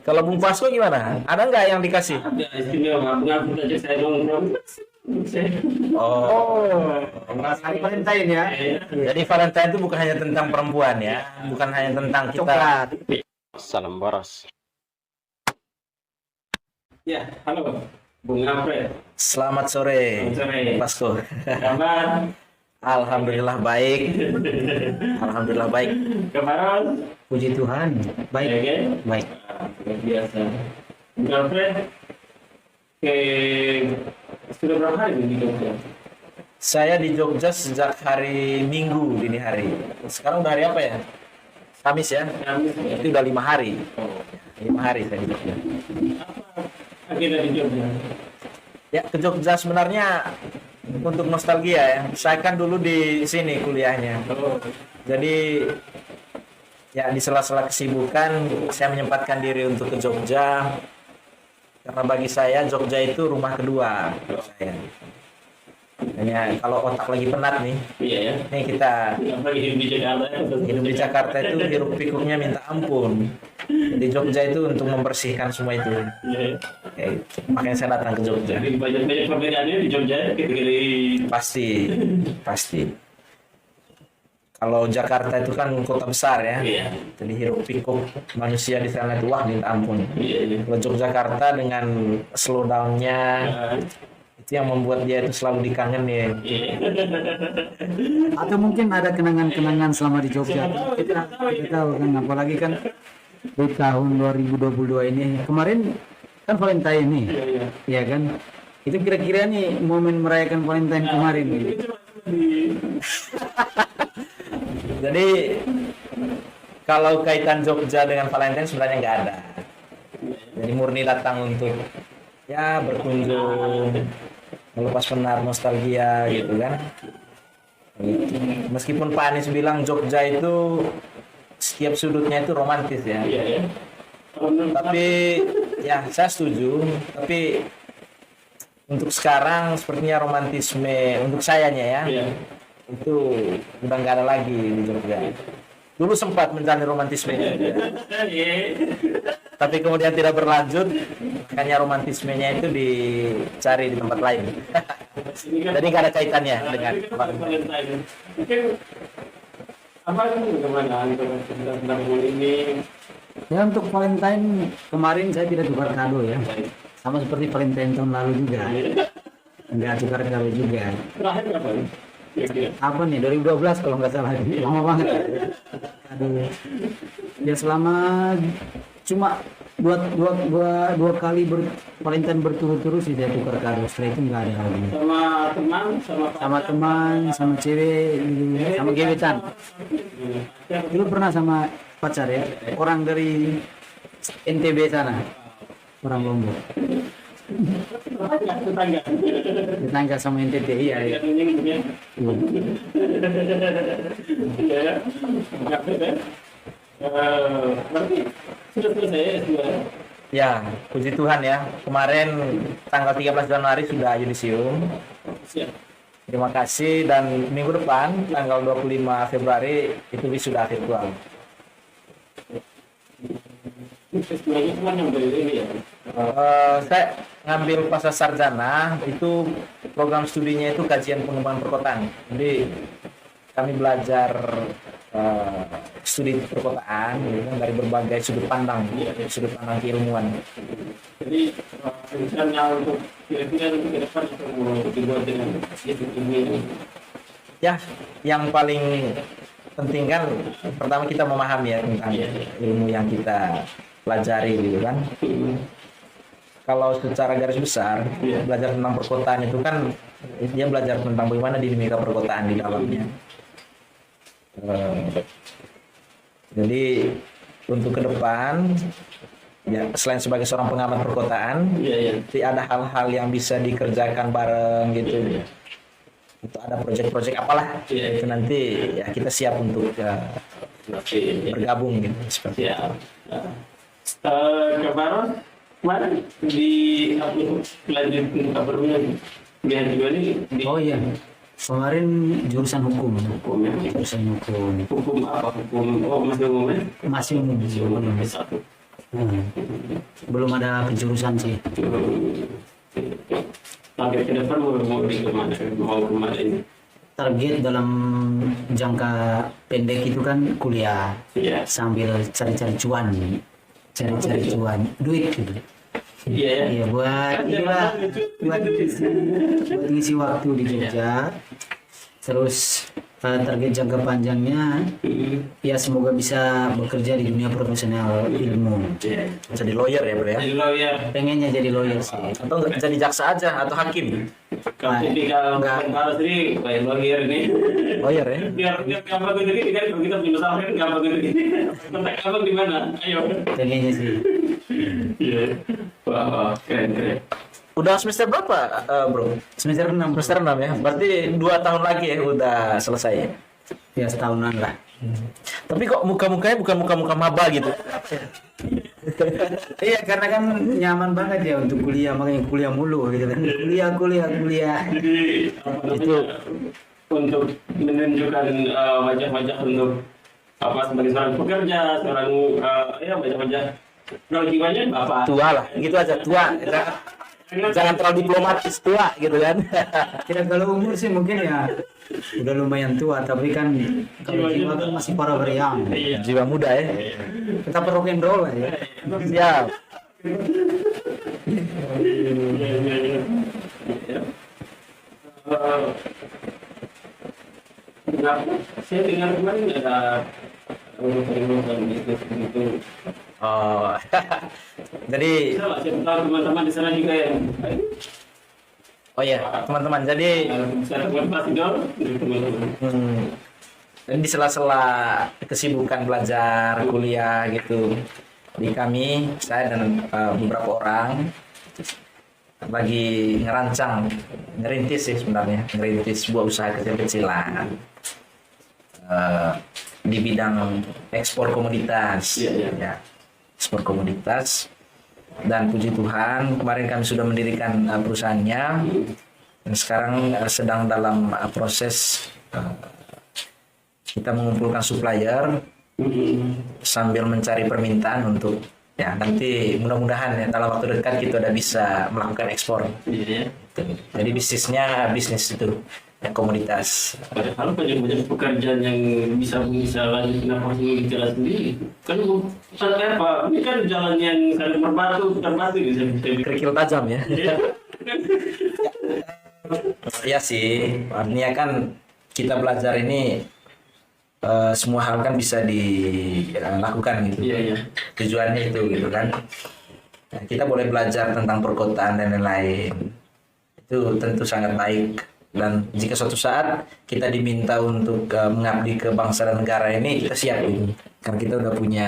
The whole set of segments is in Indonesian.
Kalau Bung Fasko gimana? Ada nggak yang dikasih? Ada istimewa, pengaku aja saya nongkrong. Oh, Hari Valentine ya. jadi Valentine itu bukan hanya tentang perempuan ya, bukan hanya tentang kita. Coklat. Salam boros. Ya, halo, Bung Alfred. Selamat sore, Selamat sore. Fasko. Kabar? Alhamdulillah baik. Alhamdulillah baik. Kabar? Puji Tuhan. Baik. Ya, kan? Baik. Luar biasa. Bung Alfred, sudah berapa hari di Jogja? Saya di Jogja sejak hari Minggu dini hari. Sekarang udah hari apa ya? Kamis ya? Kamis ya? Itu udah 5 hari. Oh. 5 hari saya di Jogja. Apa agenda di Jogja? Ya, ke Jogja sebenarnya untuk nostalgia ya. Saya kan dulu di sini kuliahnya. Oh, Jadi ya di sela-sela kesibukan saya menyempatkan diri untuk ke Jogja. Karena bagi saya Jogja itu rumah kedua untuk saya. Hanya kalau otak lagi penat nih, iya ya. nih kita Apa hidup di Jakarta? hidup di Jakarta itu hiruk pikuknya minta ampun. Di Jogja itu untuk membersihkan semua itu. Iya. Ya, makanya saya datang ke Jogja. Jadi banyak perbedaannya di Jogja ketika di Pasti, pasti. Kalau Jakarta itu kan kota besar ya. iya. Jadi hiruk pikuk manusia di sana itu wah minta ampun. Iya, iya. Kalau Yogyakarta dengan slowdown-nya itu yang membuat dia itu selalu dikangenin. Iya. Atau mungkin ada kenangan-kenangan selama di Jogja. Kita tahu kan, apalagi kan di tahun 2022 ini. Kemarin kan Valentine nih, Iya, iya. ya kan? Itu kira-kira nih momen merayakan Valentine kemarin nih. Itu di Jadi kalau kaitan Jogja dengan Valentine sebenarnya nggak ada. Jadi murni datang untuk ya berkunjung, melepas penat nostalgia gitu kan. Gitu. Meskipun Pak Anies bilang Jogja itu setiap sudutnya itu romantis ya. iya ya. Kalau menurut Tapi ya saya setuju. Tapi untuk sekarang sepertinya romantisme untuk sayanya ya iya. itu udah nggak ada lagi di Jogja. Dulu sempat menjalani romantisme Iya. tapi kemudian tidak berlanjut, makanya romantismenya itu dicari di tempat lain. Ini kan Jadi nggak ada kaitannya dengan Valentine. Mungkin apa itu bagaimana tentang bulan ini? Ya untuk Valentine kemarin saya tidak tukar kado ya. Sama seperti Valentine tahun lalu juga. Enggak tukar kado juga. Terakhir berapa? Kira-kira. Apa nih 2012 kalau nggak salah, lama banget. Aduh. Ya selama cuma dua kali Valentine berturut-turut sih saya tukar kado. Setelah itu nggak ada lagi. Sama teman, Sama teman, sama cewek, gitu, sama gebetan. Dulu pernah sama pacar ya, orang dari NTB sana, orang Lombok. tetangga. Tetangga sama NTT, iya. Iya, punya. Iya. Iya ya. Nggak beda. Berarti sudah selesai ya S2? ya, puji Tuhan ya. Kemarin tanggal 13 Januari sudah yudisium. Siap. Terima kasih dan minggu depan tanggal 25 Februari itu wisuda virtual. S2-nya cuma yang dari ini ya. Saya ngambil pasca sarjana itu program studinya itu kajian pengembangan perkotaan. Jadi kami belajar studi perkotaan gitu kan, dari berbagai sudut pandang keilmuan. Jadi rencana untuk kira-kira nanti ke depan itu mau dibuat dengan ini. Ya, yang paling penting kan pertama kita memahami ya tentang ilmu yang kita pelajari gitu kan. Kalau secara garis besar belajar tentang perkotaan itu kan dia belajar tentang bagaimana dinamika perkotaan di dalamnya. Jadi untuk ke depan ya selain sebagai seorang pengamat perkotaan, nanti ada hal-hal yang bisa dikerjakan bareng gitu. Itu ada proyek-proyek apalah itu nanti ya kita siap untuk bergabung gitu seperti itu. Kabar kemarin di upload lanjut kabarnya biar juga nih di Oh iya, kemarin jurusan hukum. hukum ya. Jurusan hukum. Hukum apa? Hukum masih umum ya? Masih umum. Masih umum satu. Belum ada penjurusan sih. Target ke depan mau di kemana? Mau kemana ini? Target dalam jangka pendek itu kan kuliah Iya. sambil cari-cari cuan, duit gitu. Iya ya. Iya buat inilah buat ngisi waktu di Jogja. Terus target jangka panjangnya ya semoga bisa bekerja di dunia profesional ilmu. Jadi lawyer ya bro ya? Jadi lawyer. Pengennya jadi lawyer sih. Atau nggak jadi jaksa aja atau hakim? Kalau tipikal kalau sendiri kayak lawyer ini. Lawyer ya? Biar gampang gini kan kalau kita punya masalah kan gampang gini. Kontak abang di mana? Ayo. Pengennya sih. Iya. Wah, keren. Udah semester berapa bro? Semester 6 Semester 6 ya? Berarti 2 tahun lagi ya udah selesai ya? ya setahunan lah. Tapi kok muka-mukanya bukan muka-muka maba gitu? Iya karena kan nyaman banget ya untuk kuliah, makanya kuliah mulu gitu kan. Kuliah. Jadi itu untuk menunjukkan wajah-wajah untuk apa sebagai seorang pekerja, seorang ya wajah-wajah kalau jiwanya bapak. Tua lah, gitu aja tua. Jangan terlalu diplomatis tua gitu kan? Tidak kalau umur sih mungkin ya udah lumayan tua, tapi kan kalau jiwa kan masih para beriang. Iya. Jiwa muda ya? Kita rock and roll lah ya. Siap. Kenapa? Saya dengar kemarin ada urusan bisnis gitu. Oh, jadi Saya tahu teman-teman di sana juga yang oh ya teman-teman, jadi saya motivasi dong teman-teman. dan di sela-sela kesibukan belajar kuliah gitu di kami, saya dan beberapa orang lagi ngerintis sih sebenarnya, ngerintis sebuah usaha kecil-kecilan di bidang ekspor komoditas. Iya. Ya, ekspor komoditas. Dan puji Tuhan kemarin kami sudah mendirikan perusahaannya dan sekarang sedang dalam proses kita mengumpulkan supplier sambil mencari permintaan untuk ya nanti mudah-mudahan ya dalam waktu dekat kita udah bisa melakukan ekspor. Iya. Jadi bisnis itu ya, komoditas. Padahal banyak pekerjaan yang bisa lanjut kenapa harus bicara sendiri? Kan apa? Ini kan jalan yang sangat terbatu bisa. Kerikil tajam ya. Iya. Ya sih, artinya kan kita belajar ini semua hal kan bisa dilakukan gitu. Iya. Tujuannya itu gitu kan. Nah, kita boleh belajar tentang perkotaan dan lain-lain. Itu tentu sangat baik. Dan jika suatu saat kita diminta untuk mengabdi ke bangsa dan negara ini, kita siap gitu. Karena kita udah punya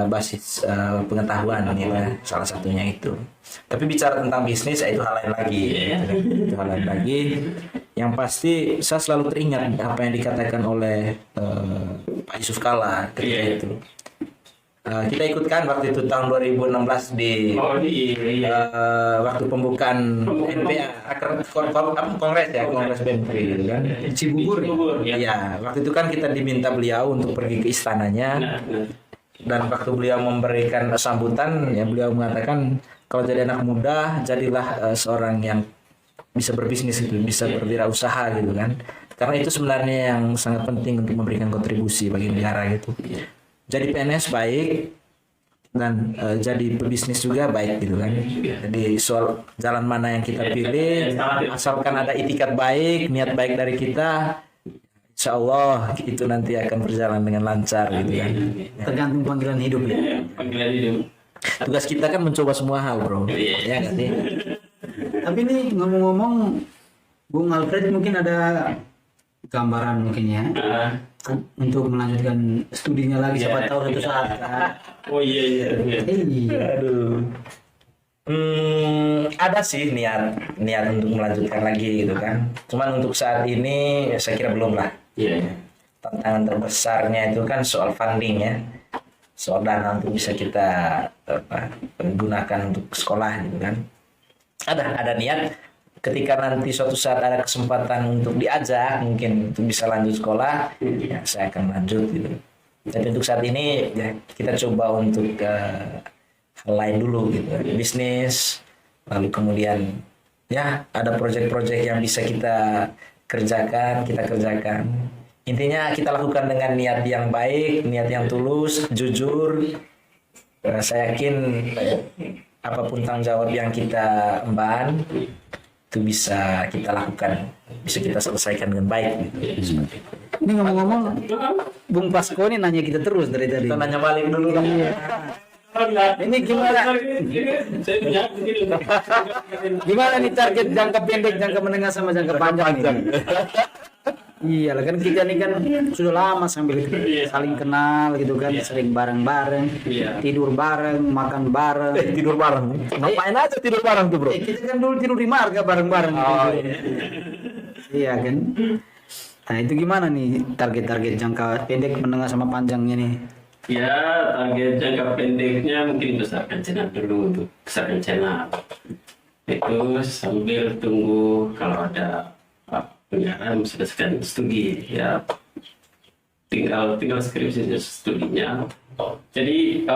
basis pengetahuan ya, salah satunya itu. Tapi bicara tentang bisnis itu hal lain lagi. Itu hal lain lagi. Yang pasti saya selalu teringat apa yang dikatakan oleh Pak Yusuf Kalla ketika itu. Kita ikutkan waktu itu tahun 2016 di waktu pembukaan NPA kongres BMP gitu kan. Cibubur ya. Iya, waktu itu kan kita diminta beliau untuk pergi ke istananya. Dan waktu beliau memberikan sambutan ya beliau mengatakan kalau jadi anak muda jadilah seorang yang bisa berbisnis itu, bisa berwirausaha gitu kan. Karena itu sebenarnya yang sangat penting untuk memberikan kontribusi bagi negara gitu. Jadi PNS baik dan jadi pebisnis juga baik gitu kan. Jadi soal jalan mana yang kita pilih, asalkan ada itikat baik, niat baik dari kita, insya Allah itu nanti akan berjalan dengan lancar gitu kan. Tergantung panggilan hidup ya. Panggilan hidup. Tugas kita kan mencoba semua hal bro, ya nggak sih? Tapi nih ngomong-ngomong, Bung Alfred mungkin ada gambaran mungkin ya untuk melanjutkan studinya lagi, siapa tahu suatu saat kan. Oh iya. Iya. Aduh. Ada sih niat untuk melanjutkan lagi gitu kan. Cuman untuk saat ini saya kira belum lah. Iya. Tantangan terbesarnya itu kan soal funding ya, soal dana untuk bisa kita gunakan untuk sekolah gitu kan. Ada niat ketika nanti suatu saat ada kesempatan untuk diajak mungkin untuk bisa lanjut sekolah ya saya akan lanjut gitu. Tapi untuk saat ini ya kita coba untuk hal lain dulu gitu, bisnis, lalu kemudian ya ada proyek-proyek yang bisa kita kerjakan. Intinya kita lakukan dengan niat yang baik, niat yang tulus, jujur. Saya yakin apapun tanggung jawab yang kita emban itu bisa kita lakukan, bisa kita selesaikan dengan baik gitu. Ini ngomong-ngomong, Bung Pasko ini nanya kita terus dari tadi. Kita nanya balik dulu dong. Ini gimana? Gimana nih target jangka pendek, jangka menengah sama jangka panjang nih? Iya lah, kan kita ini kan sudah lama sambil saling kenal gitu kan, sering bareng-bareng, tidur bareng, makan bareng. Tidur bareng. Ngapain aja tidur bareng tuh, Bro? Kita kan dulu tidur di marga bareng-bareng. Iya kan. Nah itu gimana nih target-target jangka pendek, menengah sama panjangnya nih? Ya, target jangka pendeknya mungkin besarkan channel dulu, untuk besarkan channel. Itu sambil tunggu kalau ada penyiaran selesaikan studi ya, tinggal skripsi studinya. Jadi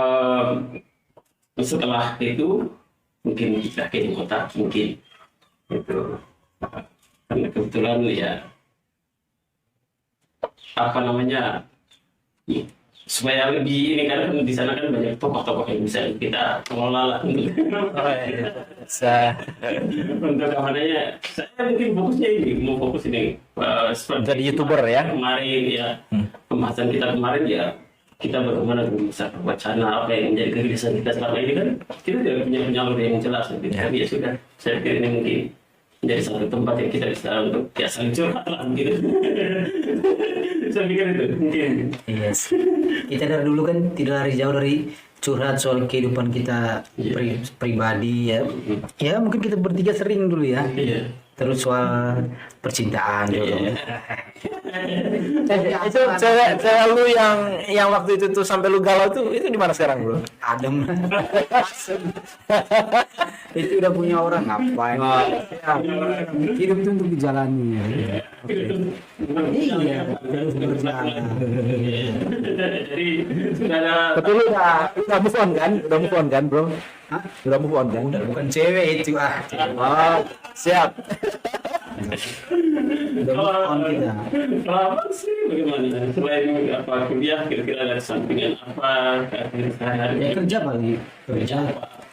setelah itu mungkin kita ke kota, mungkin itu karena kebetulan ya apa namanya, supaya lebih ini, karena di sana kan banyak tokoh-tokoh yang bisa kita kelola lah untuk untuk namanya. Saya mungkin fokusnya ini, mau fokus ini seperti Jadi YouTuber ya? kemarin ya, pembahasan kita kemarin ya, kita bagaimana bisa wacana apa yang menjadi kegelisahan kita selama ini, kan kita tidak punya penyalur yang jelas gitu. Tapi ya sudah, saya pikir ini mungkin menjadi satu tempat yang kita bisa untuk ya saling curhat lah gitu. Saya pikir itu mungkin. Yes. Kita dari dulu kan tidak lari jauh dari curhat soal kehidupan kita pribadi ya. Ya mungkin kita bertiga sering dulu ya. Iya. Terus soal percintaan jodoh. Itu cewek lu yang waktu itu tuh sampai lu galau tuh, itu di mana sekarang, Bro? Adem. Itu udah punya orang, ngapain? Hidup itu untuk dijalani ya. Iya, terus berjalan. Jadi sudah ada. Betul, lu udah move on kan? Udah move on kan, Bro? Hah? Udah move on kan? Bukan cewek itu Oh, siap. Udah move on kita. Lama sih bagaimana? Selain apa kuliah, kira-kira ada sampingan apa sehari-hari? Ya kerja kali, kerja.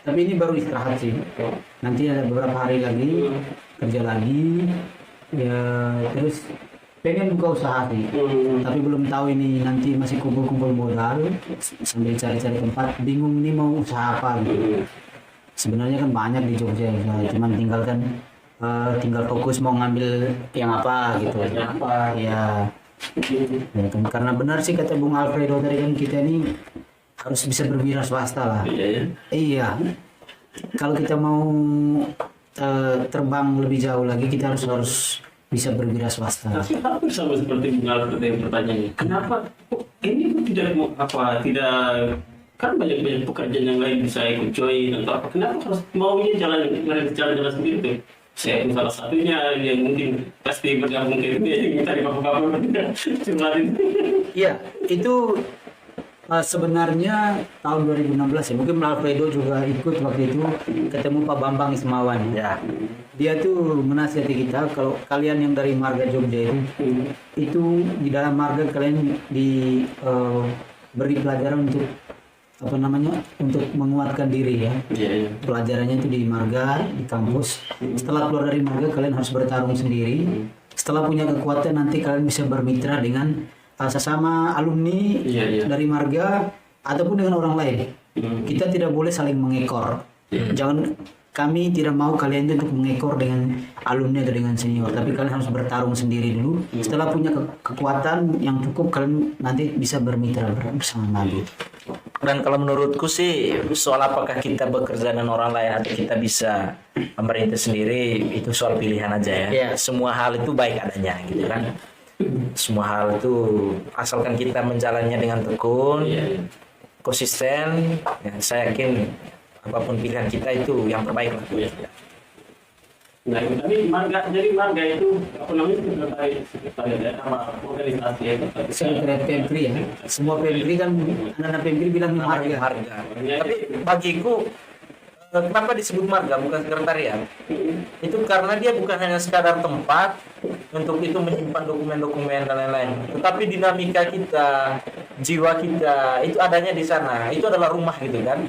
Tapi ini baru istirahat sih. Nanti ada beberapa hari lagi kerja lagi. Ya terus pengen buka usaha sih. Tapi belum tahu ini, nanti masih kumpul-kumpul modal sambil cari-cari tempat. Bingung nih mau usaha apa gitu. Sebenarnya kan banyak di Jogja ya, cuman tinggal fokus mau ngambil yang apa gitu. Apa? Ya. Ya kan, karena benar sih kata Bung Alfredo tadi kan, kita ini harus bisa berwira swasta lah. Iya ya. Iya. Kalau kita mau terbang lebih jauh lagi, kita harus bisa berwira swasta. Tapi hampir sama seperti Bung Alfred yang bertanya, kenapa kok ini tidak tidak, kan banyak pekerjaan yang lain bisa ikut join atau apa, kenapa harus maunya jalan sendiri tuh? Saya pun salah satunya yang mungkin pasti bergabung ke itu yang tadi bapak-bapak curhatin. Iya, itu sebenarnya tahun 2016 ya, mungkin Alfredo juga ikut waktu itu, ketemu Pak Bambang Ismawan Ya. Dia tuh menasihati kita, kalau kalian yang dari Marga Jogja itu di dalam Marga kalian beri pelajaran untuk untuk menguatkan diri ya. Iya. Pelajarannya itu di Marga, di kampus. Setelah keluar dari Marga, kalian harus bertarung sendiri. Setelah punya kekuatan, nanti kalian bisa bermitra dengan sesama alumni dari Marga ataupun dengan orang lain. Kita tidak boleh saling mengekor. Jangan, kami tidak mau kalian itu untuk mengekor dengan alumni atau dengan senior, tapi kalian harus bertarung sendiri dulu. Setelah punya kekuatan yang cukup, kalian nanti bisa bermitra bersama Nabi. Dan kalau menurutku sih, soal apakah kita bekerja dengan orang lain atau kita bisa memerintah sendiri, itu soal pilihan aja ya. Iya. Semua hal itu baik adanya gitu kan. Semua hal itu asalkan kita menjalannya dengan tekun, konsisten, ya, saya yakin apapun pilihan kita itu yang terbaik lah. Nah, tapi marga itu apa namanya sekretariat apa organisasi itu. Sekretariat Pemkri ya. Semua Pemkri kan anak-anak Pemkri bilang Namanya marga. marga. Tapi bagiku kenapa disebut marga bukan sekretariat? Itu karena dia bukan hanya sekadar tempat untuk itu menyimpan dokumen-dokumen dan lain-lain, tetapi dinamika kita, jiwa kita itu adanya di sana. Itu adalah rumah gitu kan.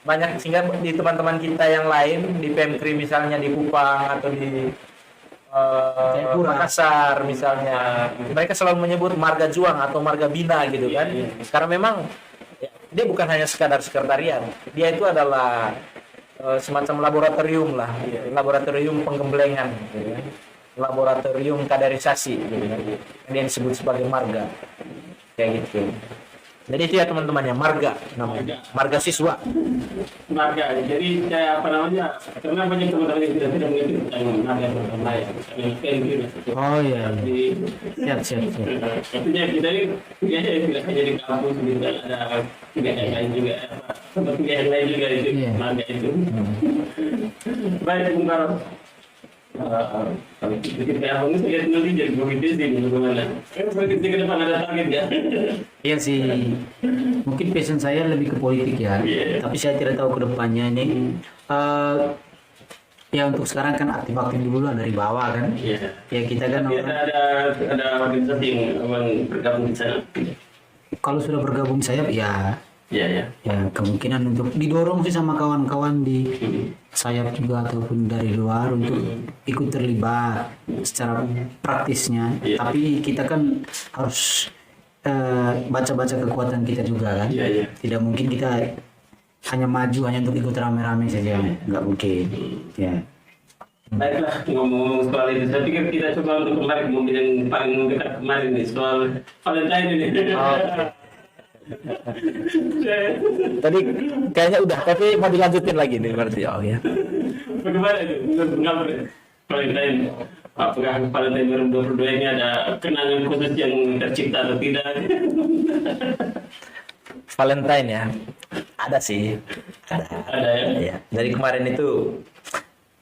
Banyak sehingga di teman-teman kita yang lain di Pemkri misalnya di Kupang atau di Jayapura. Makassar misalnya, mereka selalu menyebut marga juang atau marga bina gitu kan. Karena memang dia bukan hanya sekadar sekretariat, dia itu adalah semacam laboratorium lah, laboratorium penggemblengan gitu kan. Laboratorium kaderisasi gitu kan. Dia disebut sebagai marga kayak gitu. Jadi itu ya teman-temannya, marga namanya, marga siswa. Marga. Jadi kayak apa namanya? Karena banyak teman-teman yang tidak mengerti tentang marga pertama ya. Misalnya Pemkri. Oh iya. Di Siap. artinya kita ini biasanya tidak hanya di kampus gitu, ada pilihan lain juga, pilihan lain juga itu Iya. marga itu. Baik, Bung Karol. Kalau kita ahong itu lihat nanti jadi begitu sih bagaimana? Begitu ke depan ada target ya. Iya sih. Mungkin passion saya lebih ke politik ya. Iya. Tapi saya tidak tahu ke depannya ini. Ya untuk sekarang kan aktif-aktif dulu lah dari bawah kan. Iya. Ya kita kan Tapi orang, ada organisasi yang abang bergabung di sana. kalau sudah bergabung saya ya Iya. kemungkinan untuk didorong sih sama kawan-kawan di sayap juga ataupun dari luar untuk ikut terlibat secara praktisnya. Iya. Tapi kita kan harus baca-baca kekuatan kita juga kan. Iya. Tidak mungkin kita hanya maju hanya untuk ikut rame-rame saja, nggak mungkin. Ya. Baiklah, ngomong soal itu, saya pikir kita coba untuk menarik mobil yang paling dekat kemarin nih, soal Valentine ini. Tadi kayaknya udah, tapi mau dilanjutin lagi nih berarti. Oh ya. Bagaimana itu? Mengapa Valentine? Apakah Valentine 2022 ini ada kenangan khusus yang tercipta atau tidak? Valentine ya. Ada sih. Ada ya? Iya. Dari kemarin itu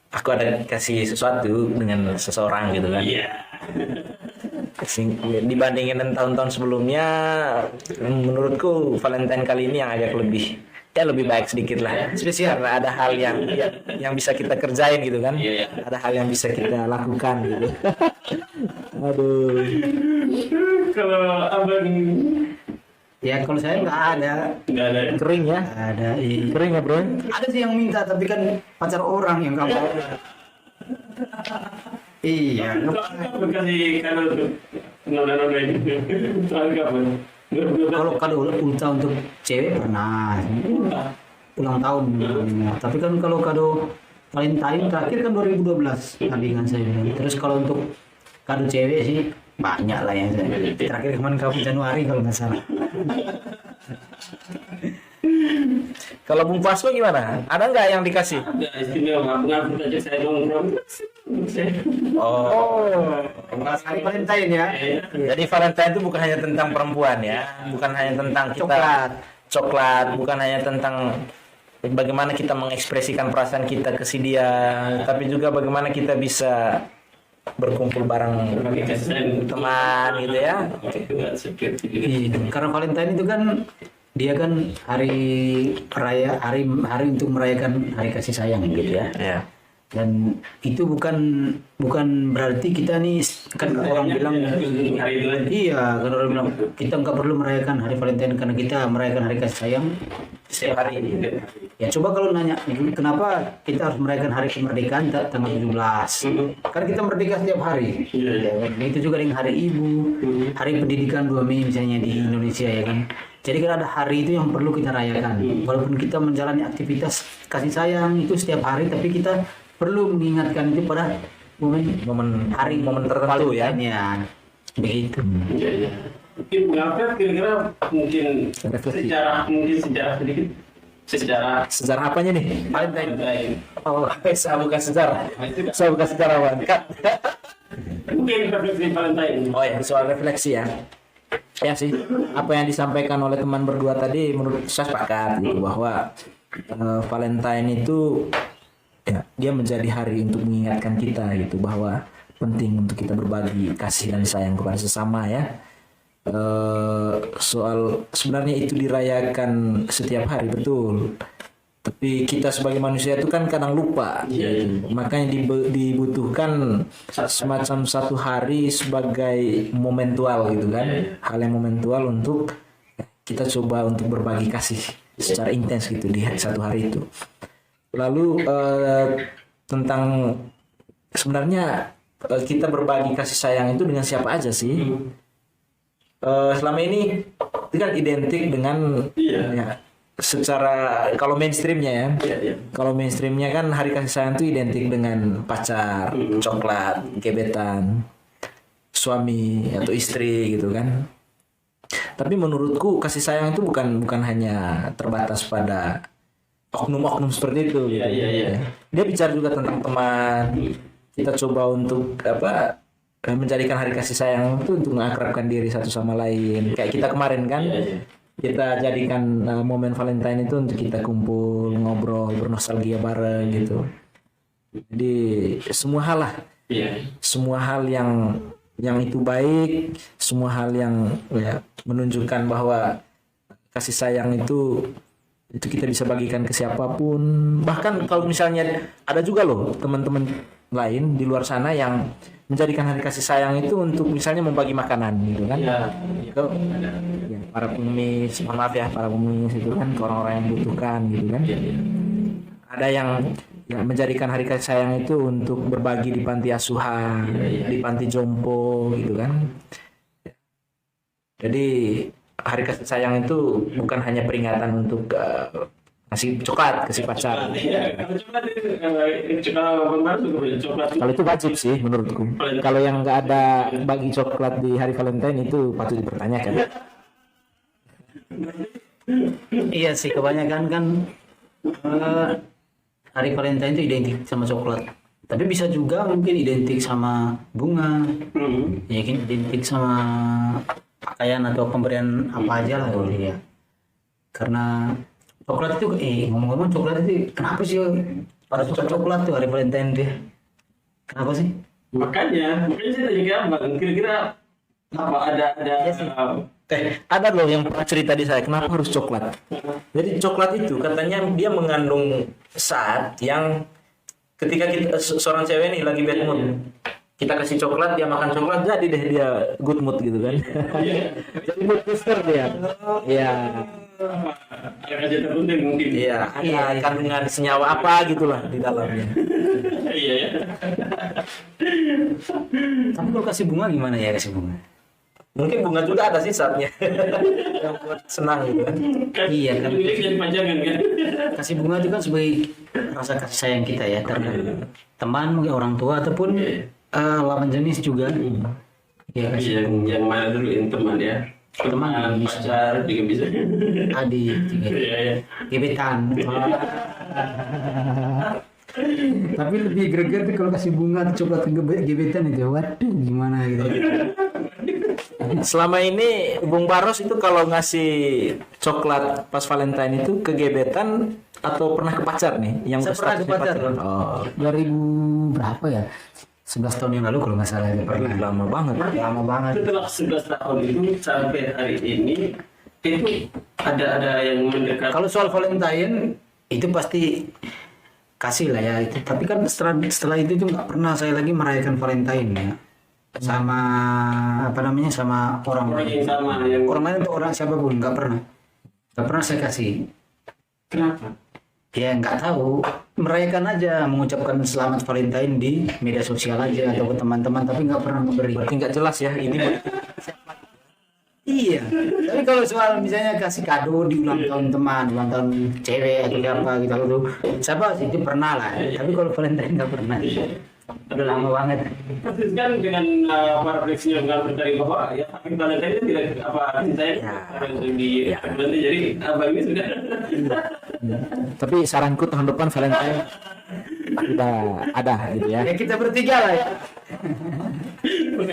aku ada kasih sesuatu dengan seseorang gitu kan. Iya. Dibandingin dengan tahun-tahun sebelumnya, menurutku Valentine kali ini yang agak lebih baik sedikit lah. Spesial karena ada hal yang bisa kita kerjain gitu kan. Iya. Ada hal yang bisa kita lakukan gitu. Aduh. Kalau abang Ya kalau saya nggak ada, nggak ada. Kering ya. nggak ada. Iya. Kering ya, Bro. Ada sih yang minta tapi kan pacar orang yang nggak mau. Iya. Apa kasih kalau untuk nona-nona ini? Soal kapan? Kalau ulta untuk cewek pernah ulang tahun. Tapi kan kalau kado Valentine terakhir kan 2012 tandingan saya bilang. Terus kalau untuk kado cewek sih banyak lah yang saya. Terakhir kemarin kamu Januari kalau nggak salah. Kalau Bung Pasco gimana? Ada nggak yang dikasih? Ada istimewa, mengaku aja saya nongkrong. Oh. Hari Valentine ya. Jadi Valentine itu bukan hanya tentang perempuan ya, bukan hanya tentang kita coklat, bukan hanya tentang bagaimana kita mengekspresikan perasaan kita ke si dia, tapi juga bagaimana kita bisa berkumpul bareng Bagi kasih sayang teman gitu ya. itu nggak secret. Iya, karena Valentine itu kan dia kan hari raya, hari untuk merayakan hari kasih sayang gitu ya. Ya. Dan itu bukan berarti kita nih kan orang bilang Hari itu aja. iya kan orang bilang kita nggak perlu merayakan hari Valentine karena kita merayakan hari kasih sayang setiap hari. Ya coba kalau nanya kenapa kita harus merayakan hari kemerdekaan tanggal 17? Kan kita merdeka setiap hari. Iya. Ya, itu juga dengan hari ibu, hari pendidikan 2 Mei misalnya di Indonesia ya kan. Jadi kan ada hari itu yang perlu kita rayakan. Walaupun kita menjalani aktivitas kasih sayang itu setiap hari, tapi kita perlu mengingatkan itu pada momen momen tertentu ya. Begitu. Iya. Mungkin mengapa kira-kira mungkin Refleksi. sejarah sedikit. Sejarah apanya nih? Valentine. Oh, saya bukan sejarah. Saya bukan sejarawan. Mungkin refleksi Valentine. Oh ya, soal refleksi ya. Ya sih, apa yang disampaikan oleh teman berdua tadi menurut saya sepakat gitu bahwa Valentine itu ya dia menjadi hari untuk mengingatkan kita gitu bahwa penting untuk kita berbagi kasih dan sayang kepada sesama ya. Soal sebenarnya itu dirayakan setiap hari betul, tapi kita sebagai manusia itu kan kadang lupa. Makanya dibutuhkan semacam satu hari sebagai momentual gitu kan, hal yang momentual untuk kita coba untuk berbagi kasih secara intens gitu di satu hari itu. Lalu tentang sebenarnya kita berbagi kasih sayang itu dengan siapa aja sih? Selama ini itu kan identik dengan ya, secara kalau mainstreamnya ya, kalau mainstreamnya kan hari kasih sayang itu identik dengan pacar, coklat, gebetan, suami atau istri gitu kan. Tapi menurutku kasih sayang itu bukan hanya terbatas pada oknum-oknum seperti itu. Gitu. Dia bicara juga tentang teman. Kita coba untuk menjadikan hari kasih sayang itu untuk mengakrabkan diri satu sama lain. Kayak kita kemarin kan, kita jadikan momen Valentine itu untuk kita kumpul, ngobrol, bernostalgia bareng gitu. Jadi semua hal lah, semua hal yang itu baik, semua hal yang ya, menunjukkan bahwa kasih sayang itu kita bisa bagikan ke siapapun. Bahkan kalau misalnya ada juga loh teman-teman lain di luar sana yang menjadikan hari kasih sayang itu untuk misalnya membagi makanan gitu kan. Ke ya, para pengemis, mohon maaf ya, para pengemis itu kan ke orang-orang yang membutuhkan gitu kan. Ada yang ya, menjadikan hari kasih sayang itu untuk berbagi di panti asuhan, di panti jompo gitu kan. Jadi hari kasih sayang itu bukan hanya peringatan untuk kasih coklat, kasih pacar. Kalau itu wajib sih menurutku. Kalau yang nggak ada bagi coklat di hari Valentine itu patut dipertanyakan. Iya sih, kebanyakan kan hari Valentine itu identik sama coklat. Tapi bisa juga mungkin identik sama bunga, ya kan identik sama pakaian atau pemberian apa aja lah ya. Karena coklat itu, ngomong-ngomong coklat itu kenapa sih pada suka coklat tuh hari Valentine dia? Kenapa sih? Makanya saya tanya ke Abang, kira-kira apa ada Ada loh yang pernah cerita di saya, kenapa harus coklat? Jadi coklat itu katanya dia mengandung saat yang ketika kita, seorang cewek nih lagi bad mood, kita kasih coklat, dia makan coklat, jadi deh dia good mood gitu kan. Jadi mood booster dia. Iya. Ada terpenting mungkin. Iya, ada kandungan senyawa apa gitulah di dalamnya. Iya ya. Tapi kalau kasih bunga gimana ya kasih bunga? Mungkin bunga juga ada sih saatnya yang buat senang gitu kan. Iya kan. Ini jadi panjangan kan. Kasih bunga itu kan sebagai rasa kasih sayang kita ya terhadap teman, mungkin orang tua ataupun lawan jenis juga. Ya kasih Yang mana dulu yang teman ya. Teman, pacar juga bisa. adik juga. Iya. Gebetan. Tapi lebih greget tuh kalau kasih bunga atau coklat ke gebetan itu. Waduh gimana gitu. Selama ini Bung Baros itu kalau ngasih coklat pas Valentine itu ke gebetan atau pernah ke pacar nih? Yang Saya pernah ke pacar. Oh, 2000 berapa ya? 11 tahun yang lalu kalau nggak salah pernah. lama banget. Lama banget. Setelah 11 tahun itu sampai hari ini itu ada yang mendekat. Kalau soal Valentine itu pasti kasih lah ya itu. Tapi kan setelah itu tuh nggak pernah saya lagi merayakan Valentine ya. Sama apa namanya sama orang Orang yang sama yang orang lain atau orang siapapun nggak pernah saya kasih. kenapa? Ya nggak tahu, merayakan aja, mengucapkan selamat Valentine di media sosial aja atau ke teman-teman, tapi nggak pernah memberi. Berarti nggak jelas ya ini. Iya, tapi kalau soal misalnya kasih kado di ulang tahun teman, ulang tahun cewek atau siapa gitu, siapa sih itu pernah lah. Tapi kalau Valentine nggak pernah. Udah lama banget. Persis kan dengan para refleksinya dengan bertanya bahwa ya tapi Valentine itu tidak apa cintanya di nanti jadi abang ini sudah. Tapi saranku tahun depan Valentine kita ada gitu ya. Ya kita bertiga lah ya.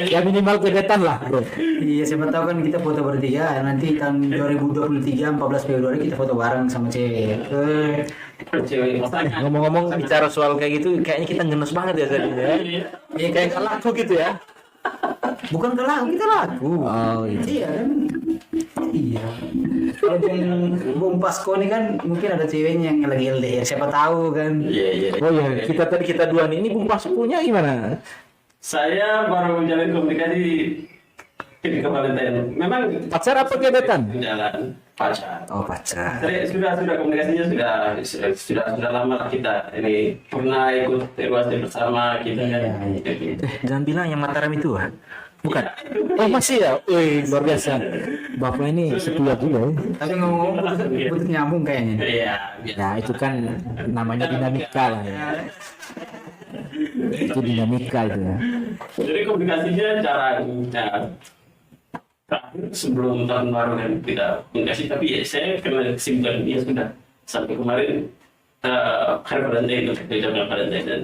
Ya minimal gebetan lah bro. Iya siapa tahu kan kita foto bertiga nanti tahun 2023 14 Februari kita foto bareng sama cewek. Cewek pasangan. Ngomong-ngomong bicara soal kayak gitu, kayaknya kita ngenes banget ya tadi ya. Iya Kayak nggak laku gitu ya. bukan ke lagu kita lagu. Oh itu. Iya kan. Iya. Kalau Bung Pasko ini kan mungkin ada ceweknya yang lagi LDR siapa tahu kan. Iya. Oh ya, kita dua nih. Ini Bung Pas punya gimana? Saya baru menjalin komunikasi ketika Valentine. Memang Pacar apa gebetan? jalan pacar. Oh pacar. Sudah komunikasinya sudah lama lah kita ini pernah ikut evaluasi bersama kita kan. Jangan bilang yang Mataram itu ah. Bukan. Oh masih ya? Wih luar biasa. Bapak ini setia juga ya. Tapi ngomong butuh nyambung kayaknya. Iya. Ya itu kan namanya dinamika lah ya. Itu dinamika itu ya. Jadi komunikasinya jarang. Ya, terakhir sebelum tahun baru kan tidak komunikasi, tapi ya saya kena kesibukan dia sudah sampai kemarin hari Valentine itu jam Valentine dan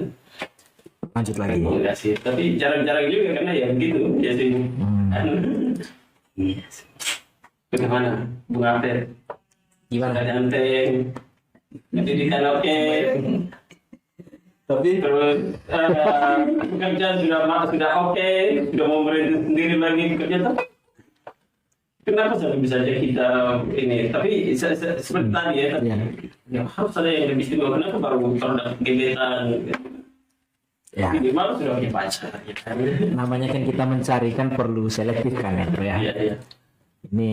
Lanjut lagi. komunikasi. Tapi jarang-jarang juga karena ya begitu jadi. Bagaimana Bung Apet? Gimana? Ganteng, pendidikan oke. Tapi Terus pekerjaan sudah oke, sudah mau merintis sendiri lagi kerja, tapi kenapa sampai bisa aja kita ini? Tapi seperti tadi ya, tapi ya, harus ada yang lebih istimewa. Kenapa baru dapat gebetan? ya Minimal sudah punya pacar. Ya kan? namanya kan kita mencari kan perlu selektif kan ya, Bro, ya. Iya. Ini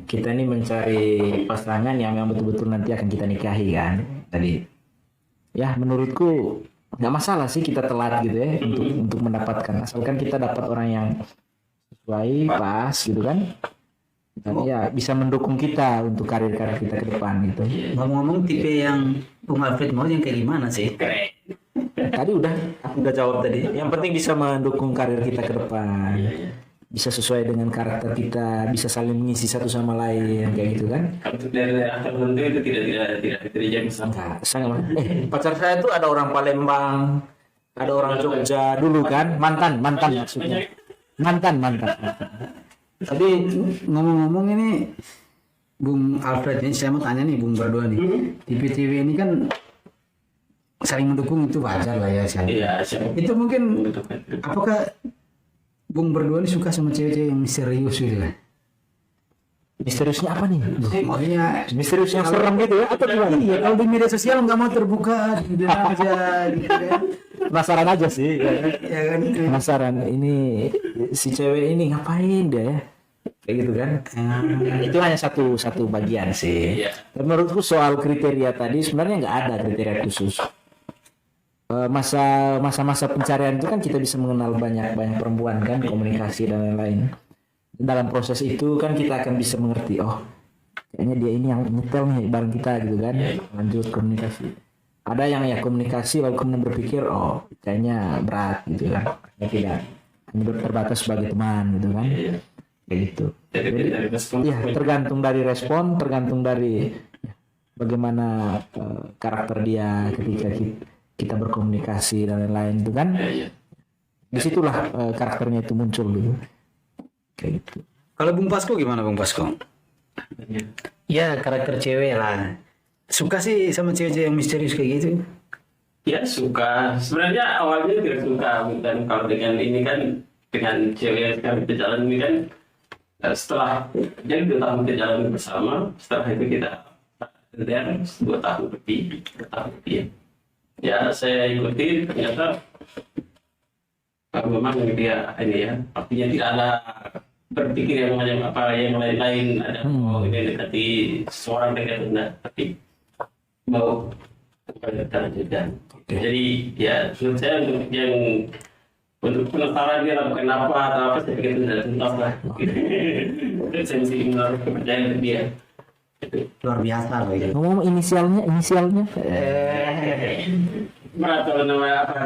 kita ini mencari pasangan yang memang betul-betul nanti akan kita nikahi kan. Tadi ya menurutku nggak masalah sih kita telat gitu ya untuk mendapatkan, asalkan kita dapat orang yang sesuai pas gitu kan, dan ya bisa mendukung kita untuk karir kita ke depan gitu. Ngomong-ngomong tipe yang Bung Alfred mau yang kayak gimana sih? Keren. Tadi aku udah jawab tadi. Yang penting bisa mendukung karir kita ke depan, bisa sesuai dengan karakter kita, bisa saling mengisi satu sama lain kayak gitu kan. Untuk dari aktor tertentu itu tidak jadi sama. Enggak, sangat. Pacar saya tuh ada orang Palembang, ada orang Jogja dulu kan, mantan maksudnya. Mantan. Tapi ngomong-ngomong ini Bung Alfred ini saya mau tanya nih Bung berdua nih. Tipe-tipe ini kan saling mendukung itu wajar lah ya saya. Iya, siapa Itu mungkin apakah Bung berdua ini suka sama cewek-cewek yang misterius gitu kan? Misteriusnya apa nih? Maksudnya Misterius yang serem gitu ya? Atau gimana? iya kalau di media sosial nggak mau terbuka dia aja gitu kan. Penasaran aja sih. Ya kan. Penasaran ini si cewek ini ngapain dia ya? Kayak gitu kan. Itu hanya satu bagian sih. Iya. Dan menurutku soal kriteria tadi sebenarnya nggak ada kriteria khusus. Masa-masa pencarian itu kan kita bisa mengenal banyak perempuan kan, komunikasi dan lain-lain. Dalam proses itu kan kita akan bisa mengerti, oh kayaknya dia ini yang nyetel nih bareng kita gitu kan. Lanjut komunikasi. Ada yang ya komunikasi lalu kemudian berpikir, oh kayaknya berat gitu kan. Ya tidak, hanya terbatas sebagai teman gitu kan. Kayak gitu. dari respon? Ya tergantung dari respon, tergantung dari bagaimana karakter dia ketika kita berkomunikasi dan lain-lain itu kan. Disitulah karakternya itu muncul gitu. Kayak gitu. Kalau Bung Pasko gimana Bung Pasko? Ya karakter cewek lah. Suka sih sama cewek-cewek yang misterius kayak gitu. Ya suka. Sebenarnya awalnya tidak suka, dan kalau dengan ini kan dengan cewek yang sekarang kita jalan ini kan setelah jadi 2 tahun kita jalan bersama, setelah itu kita dan 2 tahun lebih. Ya saya ikuti ternyata memang dia ini ya artinya tidak ada berpikir yang lain-lain ada ini dekati seorang dekat enggak, tapi mau berjalan juga. Jadi ya menurut saya untuk penasaran dia lakukan apa atau apa saya pikir tidak tuntas lah. Saya mesti menurut kepercayaan dia. Luar biasa loh itu. Ngomong inisialnya Merata nama apa?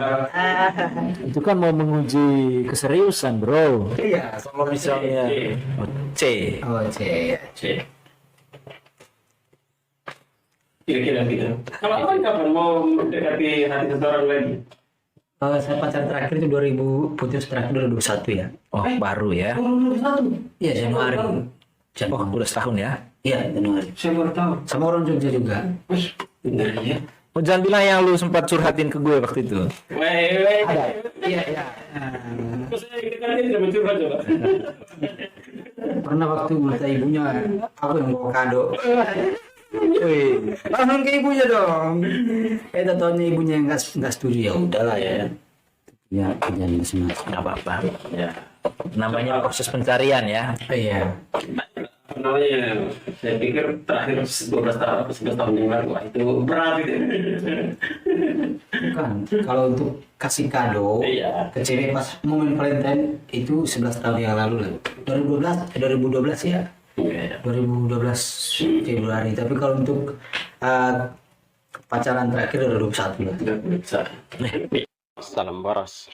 itu kan mau menguji keseriusan bro. Iya. Kalau misalnya C. Oh C. Kira-kira gitu. Kalau kapan mau mendekati hati seseorang lagi? Saya pacaran terakhir itu 2000, putus terakhir 2021 ya. Oh, baru ya. Baru satu. Iya, Januari. Oh, Januari. udah setahun ya. Iya, Januari. Saya baru tahu. Sama orang Jogja juga. Wih, benar ya. Oh, jangan bilang yang lu sempat curhatin ke gue waktu itu. Weh. Iya, iya. Kok saya dekat tidak mencurhat coba. Pernah waktu ulta ibunya, aku yang bawa kado. Wih, Langsung ke ibunya dong. Taunya ibunya yang nggak setuju, ya udahlah ya. Ya, kejadian masing-masing. nggak apa-apa. Ya, namanya proses pencarian ya. Iya. Apa namanya? Saya pikir terakhir 12 tahun, 11 tahun yang lalu. Wah, itu berat itu. Bukan, kalau untuk kasih kado Iya. ke cewek pas momen Valentine itu 11 tahun yang lalu lah. 2012 ya. Iya. 2012 Februari. Tapi kalau untuk pacaran terakhir 2021 lah. Nggak bisa. Salam waras.